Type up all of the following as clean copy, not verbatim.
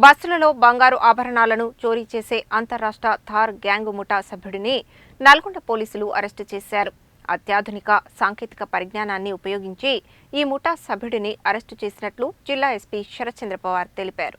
బస్సులలో బంగారు ఆభరణాలను చోరీ చేసే అంతర్రాష్ట్ర థార్ గ్యాంగ్ ముఠా సభ్యుడిని నల్గొండ పోలీసులు అరెస్టు చేశారు. అత్యాధునిక సాంకేతిక పరిజ్ఞానాన్ని ఉపయోగించి ఈ ముఠా సభ్యుడిని అరెస్టు చేసినట్లు జిల్లా ఎస్పీ శరత్చంద్ర పవార్ తెలిపారు.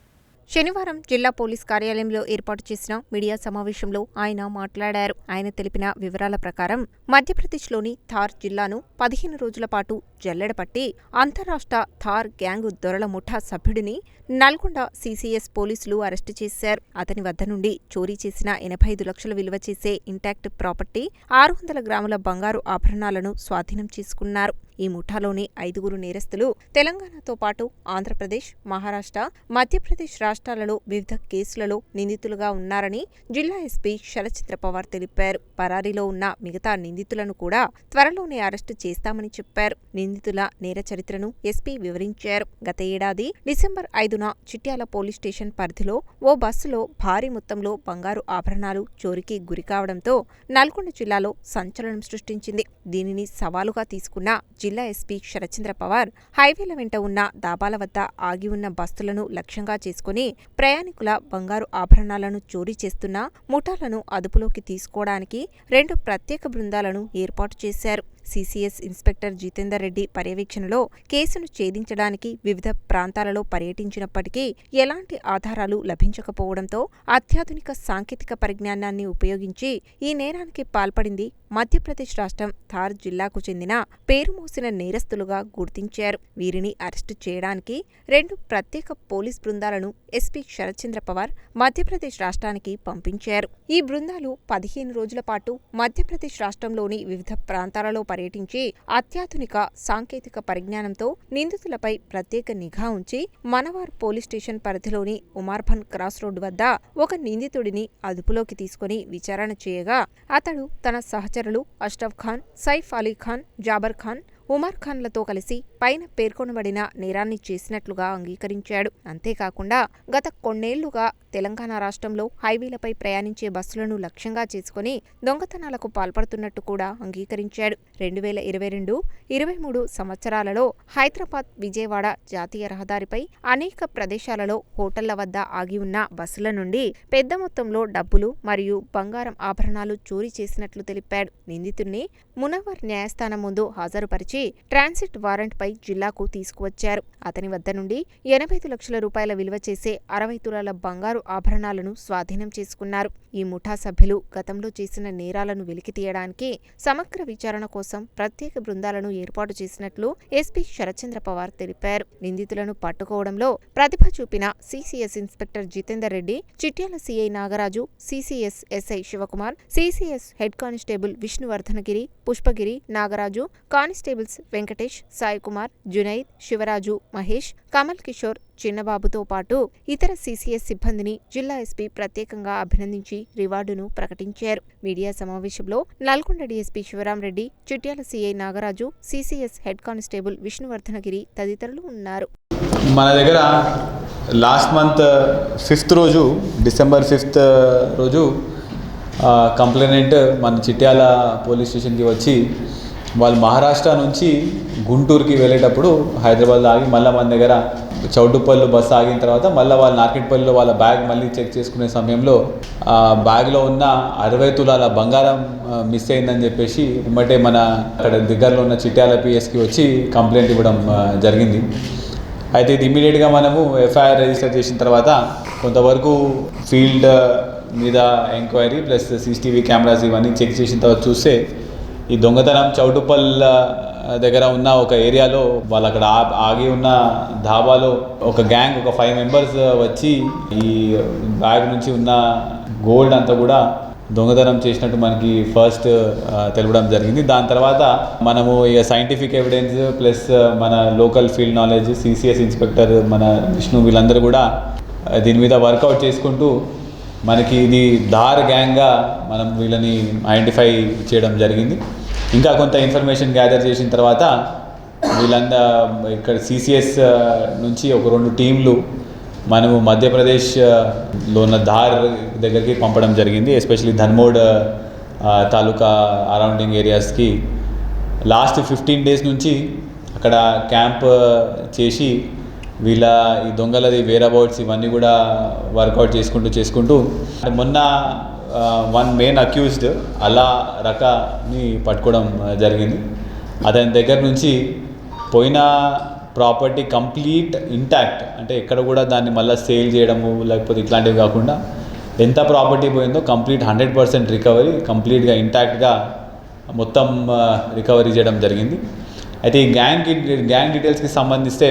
శనివారం జిల్లా పోలీస్ కార్యాలయంలో ఏర్పాటు చేసిన మీడియా సమావేశంలో ఆయన మాట్లాడారు. ఆయన తెలిపిన వివరాల ప్రకారం మధ్యప్రదేశ్లోని థార్ జిల్లాను 15 రోజుల పాటు జల్లెడపట్టి అంతర్రాష్ట్ర థార్ గ్యాంగ్ దొరల ముఠా సభ్యుడిని నల్గొండ సీసీఎస్ పోలీసులు అరెస్టు చేశారు. అతని వద్ద నుండి చోరీ చేసిన 85 లక్షల విలువ చేసే ఇంటాక్ట్ ప్రాపర్టీ, 600 గ్రాముల బంగారు ఆభరణాలను స్వాధీనం చేసుకున్నారు. ఈ ముఠాలోని 5గురు నేరస్తులు తెలంగాణతో పాటు ఆంధ్రప్రదేశ్, మహారాష్ట్ర, మధ్యప్రదేశ్ రాష్ట్రాలలో వివిధ కేసులలో నిందితులుగా ఉన్నారని జిల్లా ఎస్పీ శరత్చంద్ర పవార్ తెలిపారు. పరారీలో ఉన్న మిగతా నిందితులను కూడా త్వరలోనే అరెస్టు చేస్తామని చెప్పారు. నిందితుల నేర చరిత్రను ఎస్పీ వివరించారు. గత ఏడాది డిసెంబర్ 5న చిట్యాల పోలీస్ స్టేషన్ పరిధిలో ఓ బస్సులో భారీ మొత్తంలో బంగారు ఆభరణాలు చోరీకి గురికావడంతో నల్గొండ జిల్లాలో సంచలనం సృష్టించింది. దీనిని సవాలుగా తీసుకున్న జిల్లా ఎస్పీ శరత్చంద్ర పవార్ హైవేల వెంట ఉన్న దాబాల వద్ద ఆగి ఉన్న బస్సులను లక్ష్యంగా చేసుకుని ప్రయాణికుల బంగారు ఆభరణాలను చోరీ చేస్తున్న ముఠాలను అదుపులోకి తీసుకోవడానికి 2 ప్రత్యేక బృందాలను ఏర్పాటు చేశారు. సీసీఎస్ ఇన్స్పెక్టర్ జితేందర్ రెడ్డి పర్యవేక్షణలో కేసును ఛేదించడానికి వివిధ ప్రాంతాలలో పర్యటించినప్పటికీ ఎలాంటి ఆధారాలు లభించకపోవడంతో అత్యాధునిక సాంకేతిక పరిజ్ఞానాన్ని ఉపయోగించి ఈ నేరానికి పాల్పడింది మధ్యప్రదేశ్ రాష్ట్రం థార్ జిల్లాకు చెందిన పేరు మోసిన నేరస్తులుగా గుర్తించారు. వీరిని అరెస్టు చేయడానికి 2 ప్రత్యేక పోలీస్ బృందాలను ఎస్పీ శరత్చంద్ర పవార్ మధ్యప్రదేశ్ రాష్ట్రానికి పంపించారు. ఈ బృందాలు 15 రోజుల పాటు మధ్యప్రదేశ్ రాష్ట్రంలోని వివిధ ప్రాంతాలలో పర్యటించి అత్యాధునిక సాంకేతిక పరిజ్ఞానంతో నిందితులపై ప్రత్యేక నిఘా ఉంచి మనవార్ పోలీస్ స్టేషన్ పరిధిలోని ఉమార్భన్ క్రాస్ రోడ్డు వద్ద ఒక నిందితుడిని అదుపులోకి తీసుకుని విచారణ చేయగా అతడు తన సహచరులు అష్రఫ్ ఖాన్, సైఫ్ అలీ ఖాన్, జాబర్ ఖాన్, ఉమర్ ఖాన్లతో కలిసి పైన పేర్కొనబడిన నేరాన్ని చేసినట్లుగా అంగీకరించాడు. అంతేకాకుండా గత కొన్నేళ్లుగా తెలంగాణ రాష్ట్రంలో హైవేలపై ప్రయాణించే బస్సులను లక్ష్యంగా చేసుకుని దొంగతనాలకు పాల్పడుతున్నట్టు కూడా అంగీకరించాడు. 2022-23 సంవత్సరాలలో హైదరాబాద్, విజయవాడ జాతీయ రహదారిపై అనేక ప్రదేశాలలో హోటళ్ల వద్ద ఆగి ఉన్న బస్సుల నుండి పెద్ద మొత్తంలో డబ్బులు మరియు బంగారం ఆభరణాలు చోరీ చేసినట్లు తెలిపాడు. నిందితుడిని మునవర్ న్యాయస్థానం ముందు హాజరుపరిచి ట్రాన్సిట్ వారెంట్ పై జిల్లాకు తీసుకువచ్చారు. అతని వద్ద నుండి 85 లక్షల రూపాయల విలువ చేసే 60 తులాల బంగారు ఆభరణాలను స్వాధీనం చేసుకున్నారు. ఈ ముఠా సభ్యులు గతంలో చేసిన నేరాలను వెలికితీయడానికి సమగ్ర విచారణ కోసం ప్రత్యేక బృందాలను ఏర్పాటు చేసినట్లు ఎస్పీ శరత్చంద్ర పవార్ తెలిపారు. నిందితులను పట్టుకోవడంలో ప్రతిభ చూపిన CCS inspector Jitender Reddy, Chityal CI Nagaraju, CCS SI Shivakumar, CCS head constable Vishnuvardhanagiri, Pushpagiri, Nagaraju, constables Venkatesh, Sai Kumar, Junaid, Shivaraju, Mahesh, Kamal Kishore, చిన్నబాబుతో పాటు ఇతర సీసీఎస్ సిబ్బందిని జిల్లా ఎస్పీ ప్రత్యేకంగా అభినందించి రివార్డును ప్రకటించారు. మీడియా సమావేశంలో Nalgonda DSP Shivaramreddy, Chityal CI Nagaraju, CCS head constable Vishnuvardhanagiri తదితరులు ఉన్నారు. మన దగ్గర లాస్ట్ మంత్ 5th రోజు, డిసెంబర్ 5th రోజు కంప్లైనెంట్ మన చిట్యాల పోలీస్ స్టేషన్కి వచ్చి వాళ్ళు మహారాష్ట్ర నుంచి గుంటూరుకి వెళ్ళేటప్పుడు హైదరాబాద్లో ఆగి మళ్ళీ మన దగ్గర చౌటుప్పల్లో బస్సు ఆగిన తర్వాత మళ్ళీ వాళ్ళు నార్కెట్పల్లిలో వాళ్ళ బ్యాగ్ మళ్ళీ చెక్ చేసుకునే సమయంలో ఆ బ్యాగ్లో ఉన్న 60 తులాల బంగారం మిస్ అయిందని చెప్పేసి వెంబటే మన అక్కడ దగ్గరలో ఉన్న చిట్యాల పిఎస్కి వచ్చి కంప్లైంట్ ఇవ్వడం జరిగింది. అయితే ఇది ఇమీడియట్గా మనము ఎఫ్ఐఆర్ రిజిస్టర్ చేసిన తర్వాత కొంతవరకు ఫీల్డ్ మీద ఎంక్వైరీ ప్లస్ సీసీటీవీ కెమెరాస్ ఇవన్నీ చెక్ చేసిన తర్వాత చూస్తే ఈ దొంగతనం చౌటుప్పల్ దగ్గర ఉన్న ఒక ఏరియాలో వాళ్ళు అక్కడ ఆగి ఉన్న ధాబాలో ఒక గ్యాంగ్, ఒక 5 మెంబర్స్ వచ్చి ఈ బ్యాగ్ నుంచి ఉన్న గోల్డ్ అంతా కూడా దొంగతనం చేసినట్టు మనకి ఫస్ట్ తెలవడం జరిగింది. దాని తర్వాత మనము ఇక సైంటిఫిక్ ఎవిడెన్స్ ప్లస్ మన local field knowledge, CCS inspector మన విష్ణు వీళ్ళందరూ కూడా దీని మీద వర్కౌట్ చేసుకుంటూ మనకి ఇది ధార్ గ్యాంగ్గా మనం వీళ్ళని ఐడెంటిఫై చేయడం జరిగింది. ఇంకా కొంత ఇన్ఫర్మేషన్ గ్యాదర్ చేసిన తర్వాత వీళ్ళందరూ ఇక్కడ సీసీఎస్ నుంచి ఒక 2 టీంలు మనము మధ్యప్రదేశ్లో ఉన్న ధార్ దగ్గరికి పంపడం జరిగింది. ఎస్పెషల్లీ ధన్మోడ్ తాలూకా అరౌండింగ్ ఏరియాస్కి లాస్ట్ 15 days నుంచి అక్కడ క్యాంప్ చేసి వీళ్ళ ఈ దొంగలది వేర్ అబౌట్స్ ఇవన్నీ కూడా వర్కౌట్ చేసుకుంటూ మొన్న వన్ మెయిన్ అక్యూజ్డ్ అలా రకాని పట్టుకోవడం జరిగింది. అతని దగ్గర నుంచి పోయిన ప్రాపర్టీ కంప్లీట్ ఇంటాక్ట్, అంటే ఎక్కడ కూడా దాన్ని మళ్ళీ సేల్ చేయడము లేకపోతే ఇట్లాంటివి కాకుండా ఎంత ప్రాపర్టీ పోయిందో కంప్లీట్ 100% రికవరీ, కంప్లీట్గా ఇంటాక్ట్గా మొత్తం రికవరీ చేయడం జరిగింది. అయితే ఈ గ్యాంగ్ డీటెయిల్స్కి సంబంధిస్తే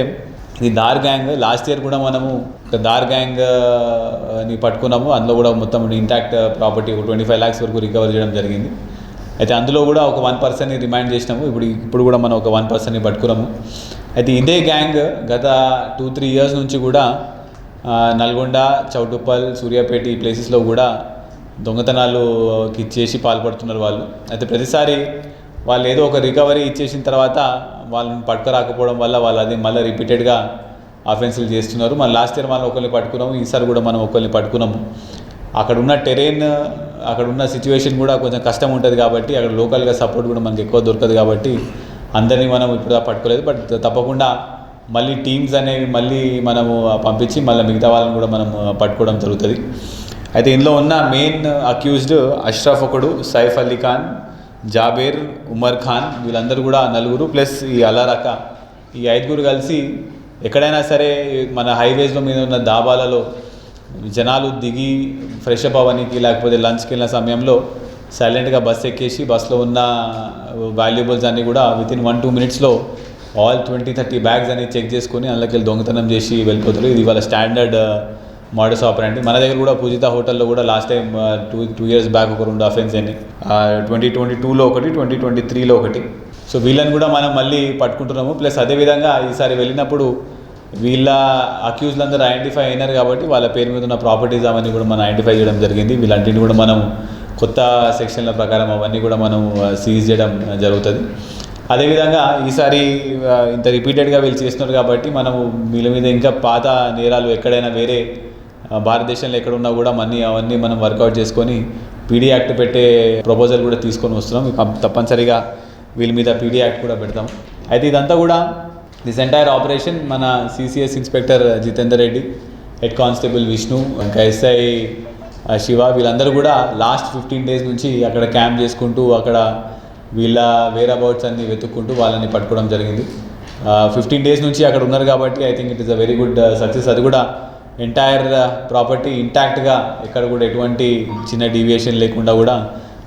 ఇది దార్ గ్యాంగ్. లాస్ట్ ఇయర్ కూడా మనము దార్ గ్యాంగ్ని పట్టుకున్నాము. అందులో కూడా మొత్తం ఇంటాక్ట్ ప్రాపర్టీ 25 lakhs వరకు రికవరీ చేయడం జరిగింది. అయితే అందులో కూడా ఒక 1 personని రిమైండ్ చేసినాము. ఇప్పుడు కూడా మనం ఒక 1 personని పట్టుకున్నాము. అయితే ఇదే గ్యాంగ్ గత 2-3 years నుంచి కూడా నల్గొండ, చౌటుప్పల్, సూర్యాపేట ఈ ప్లేసెస్లో కూడా దొంగతనాలుకి చేసి పాల్పడుతున్నారు వాళ్ళు. అయితే ప్రతిసారి వాళ్ళు ఏదో ఒక రికవరీ ఇచ్చేసిన తర్వాత వాళ్ళని పట్టుకురాకపోవడం వల్ల వాళ్ళు అది మళ్ళీ రిపీటెడ్గా అఫెన్సులు చేస్తున్నారు. మన లాస్ట్ ఇయర్ మనం ఒకరిని పట్టుకున్నాము, ఈసారి కూడా మనం ఒకరిని పట్టుకున్నాము. అక్కడ ఉన్న టెరెయిన్, అక్కడ ఉన్న సిచ్యువేషన్ కూడా కొంచెం కష్టం ఉంటుంది కాబట్టి అక్కడ లోకల్గా సపోర్ట్ కూడా మనకి ఎక్కువ దొరకదు కాబట్టి అందరినీ మనం ఇప్పుడు పట్టుకోలేదు. బట్ తప్పకుండా మళ్ళీ టీమ్స్ అనేవి మళ్ళీ మనము పంపించి మళ్ళీ మిగతా వాళ్ళని కూడా మనం పట్టుకోవడం జరుగుతుంది. అయితే ఇందులో ఉన్న మెయిన్ అక్యూజ్డ్ అష్రఫ్ ఒకడు, సైఫ్ అలీ ఖాన్, జాబేర్, ఉమర్ ఖాన్, వీళ్ళందరూ కూడా 4 ప్లస్ ఈ అలరక, ఈ 5 కలిసి ఎక్కడైనా సరే మన హైవేస్లో మీద ఉన్న దాబాలలో జనాలు దిగి ఫ్రెష్ అప్ అవ్వడానికి లేకపోతే లంచ్కి వెళ్ళిన సమయంలో సైలెంట్గా బస్ ఎక్కేసి బస్లో ఉన్న వాల్యుబుల్స్ అన్నీ కూడా వితిన్ 1-2 minutesలో ఆల్ 20-30 bags అని చెక్ చేసుకొని అందులోకి వెళ్ళి దొంగతనం చేసి వెళ్ళిపోతారు. ఇది వాళ్ళ స్టాండర్డ్ మోడస్ ఆపరెండి. మన దగ్గర కూడా పూజిత హోటల్లో కూడా లాస్ట్ టైం 2 years బ్యాక్ ఒక 2 అఫెన్స్ అయినాయి. 2022లో ఒకటి, 2023లో ఒకటి. సో వీళ్ళని కూడా మనం మళ్ళీ పట్టుకుంటున్నాము. ప్లస్ అదేవిధంగా ఈసారి వెళ్ళినప్పుడు వీళ్ళ అక్యూజ్లందరూ ఐడెంటిఫై అయినారు కాబట్టి వాళ్ళ పేరు మీద ఉన్న ప్రాపర్టీస్ అవన్నీ కూడా మనం ఐడెంటిఫై చేయడం జరిగింది. వీళ్ళంటిని కూడా మనం కొత్త సెక్షన్ల ప్రకారం అవన్నీ కూడా మనం సీజ్ చేయడం జరుగుతుంది. అదేవిధంగా ఈసారి ఇంత రిపీటెడ్గా వీళ్ళు చేస్తున్నారు కాబట్టి మనము వీళ్ళ మీద ఇంకా పాత నేరాలు ఎక్కడైనా వేరే భారతదేశంలో ఎక్కడున్నా కూడా అవన్నీ మనం వర్కౌట్ చేసుకొని పీడీ యాక్ట్ పెట్టే ప్రపోజల్ కూడా తీసుకొని వస్తున్నాం. తప్పనిసరిగా వీళ్ళ మీద పీడీ యాక్ట్ కూడా పెడతాం. అయితే ఇదంతా కూడా దిస్ ఎంటైర్ ఆపరేషన్ మన CCS inspector Jitender Reddy, head constable Vishnu, ఇంకా ఎస్ఐ శివ, వీళ్ళందరూ కూడా లాస్ట్ 15 days నుంచి అక్కడ క్యాంప్ చేసుకుంటూ అక్కడ వీళ్ళ వేర్ అబౌట్స్ అన్ని వెతుక్కుంటూ వాళ్ళని పట్టుకోవడం జరిగింది. 15 days నుంచి అక్కడ ఉన్నారు కాబట్టి I think it is a very good success. అది కూడా ఎంటైర్ ప్రాపర్టీ ఇంటాక్ట్గా ఎక్కడ కూడా ఎటువంటి చిన్న డీవియేషన్ లేకుండా కూడా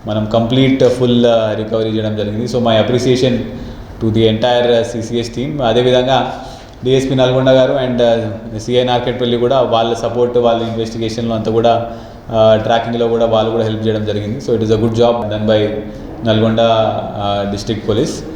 మనం కంప్లీట్ ఫుల్ రికవరీ చేయడం జరిగింది. So my appreciation to the entire CCS team. అదేవిధంగా డిఎస్పీ నల్గొండ గారు అండ్ సిఐ నార్కెట్పల్లి కూడా వాళ్ళ సపోర్ట్, వాళ్ళ ఇన్వెస్టిగేషన్లో అంతా కూడా ట్రాకింగ్లో కూడా వాళ్ళు కూడా హెల్ప్ చేయడం జరిగింది. So it is a good job done by Nalgonda district police.